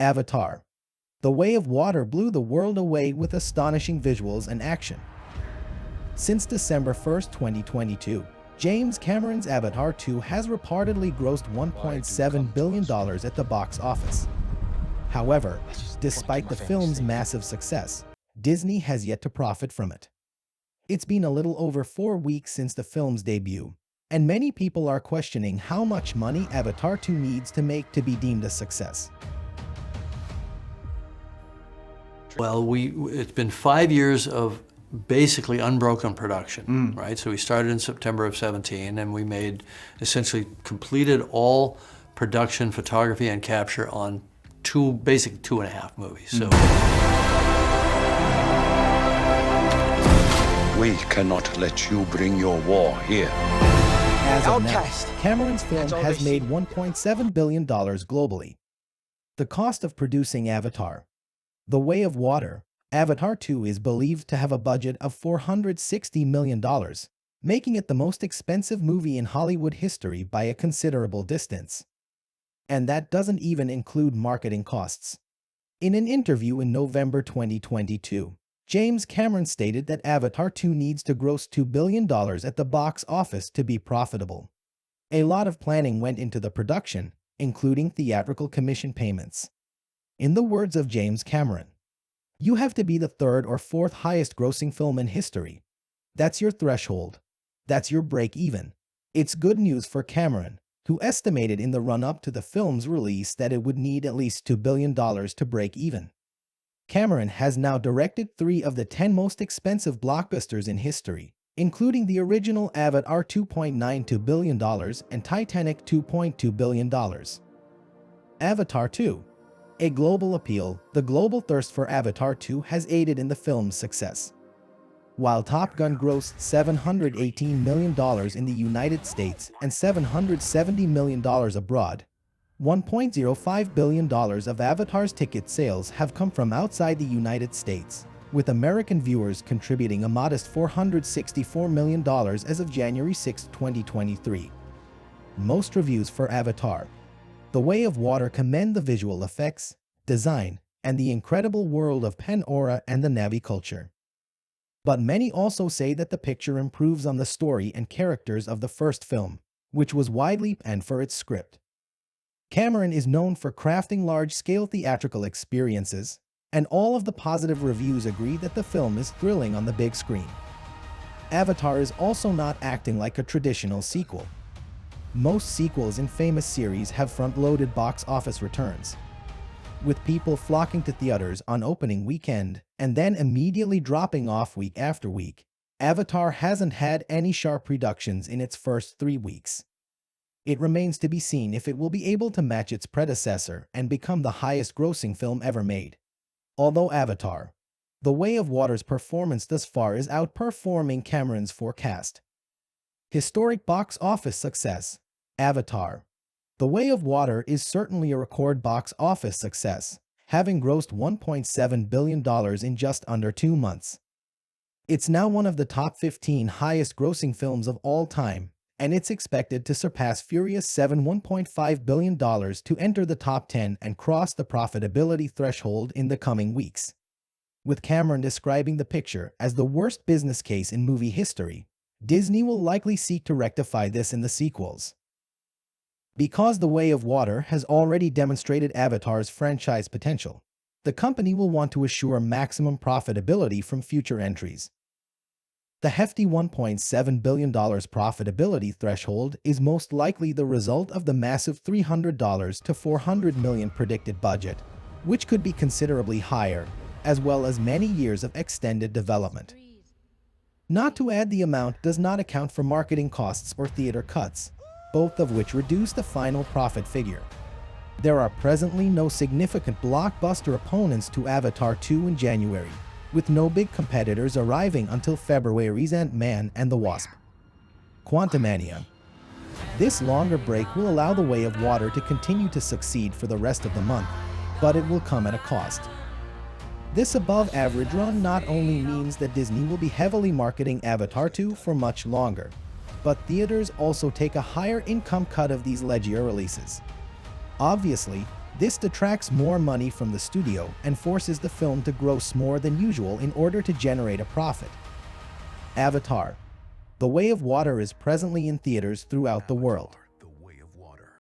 Avatar: The Way of Water blew the world away with astonishing visuals and action. Since December 1, 2022, James Cameron's Avatar 2 has reportedly grossed $1.7 billion at the box office. However, despite the film's massive success, Disney has yet to profit from it. It's been a little over 4 weeks since the film's debut, and many people are questioning how much money Avatar 2 needs to make to be deemed a success. Well, it's been 5 years of basically unbroken production, right? So we started in September of 17, and we essentially completed all production, photography, and capture on basically 2.5 movies. So we cannot let you bring your war here. As of now, Cameron's film has made $1.7 billion globally. The cost of producing Avatar: The Way of Water, Avatar 2 is believed to have a budget of $460 million, making it the most expensive movie in Hollywood history by a considerable distance. And that doesn't even include marketing costs. In an interview in November 2022, James Cameron stated that Avatar 2 needs to gross $2 billion at the box office to be profitable. A lot of planning went into the production, including theatrical commission payments. In the words of James Cameron, "You have to be the third or fourth highest grossing film in history. That's your threshold. That's your break-even." It's good news for Cameron, who estimated in the run-up to the film's release that it would need at least $2 billion to break even. Cameron has now directed 3 of the 10 most expensive blockbusters in history, including the original Avatar $2.92 billion and Titanic $2.2 billion. Avatar 2: A global appeal. The global thirst for Avatar 2 has aided in the film's success. While Top Gun grossed $718 million in the United States and $770 million abroad, $1.05 billion of Avatar's ticket sales have come from outside the United States, with American viewers contributing a modest $464 million as of January 6, 2023. Most reviews for Avatar: The Way of Water commend the visual effects, design, and the incredible world of Pandora and the Na'vi culture. But many also say that the picture improves on the story and characters of the first film, which was widely panned for its script. Cameron is known for crafting large-scale theatrical experiences, and all of the positive reviews agree that the film is thrilling on the big screen. Avatar is also not acting like a traditional sequel. Most sequels in famous series have front-loaded box office returns, with people flocking to theaters on opening weekend and then immediately dropping off week after week. Avatar hasn't had any sharp reductions in its first 3 weeks. It remains to be seen if it will be able to match its predecessor and become the highest-grossing film ever made. Although Avatar: The Way of Water's performance thus far is outperforming Cameron's forecast. Historic box office success. Avatar: The Way of Water is certainly a record box office success, having grossed $1.7 billion in just under 2 months. It's now one of the top 15 highest-grossing films of all time, and it's expected to surpass Furious 7's $1.5 billion to enter the top 10 and cross the profitability threshold in the coming weeks. With Cameron describing the picture as the worst business case in movie history, Disney will likely seek to rectify this in the sequels. Because The Way of Water has already demonstrated Avatar's franchise potential, the company will want to assure maximum profitability from future entries. The hefty $1.7 billion profitability threshold is most likely the result of the massive $300 to $400 million predicted budget, which could be considerably higher, as well as many years of extended development. Not to add, the amount does not account for marketing costs or theater cuts, both of which reduce the final profit figure. There are presently no significant blockbuster opponents to Avatar 2 in January, with no big competitors arriving until February's Ant-Man and the Wasp: Quantumania. This longer break will allow The Way of Water to continue to succeed for the rest of the month, but it will come at a cost. This above-average run not only means that Disney will be heavily marketing Avatar 2 for much longer, but theaters also take a higher income cut of these legier releases. Obviously, This detracts more money from the studio and forces the film to gross more than usual in order to generate a profit. Avatar: The Way of Water is presently in theaters throughout the world.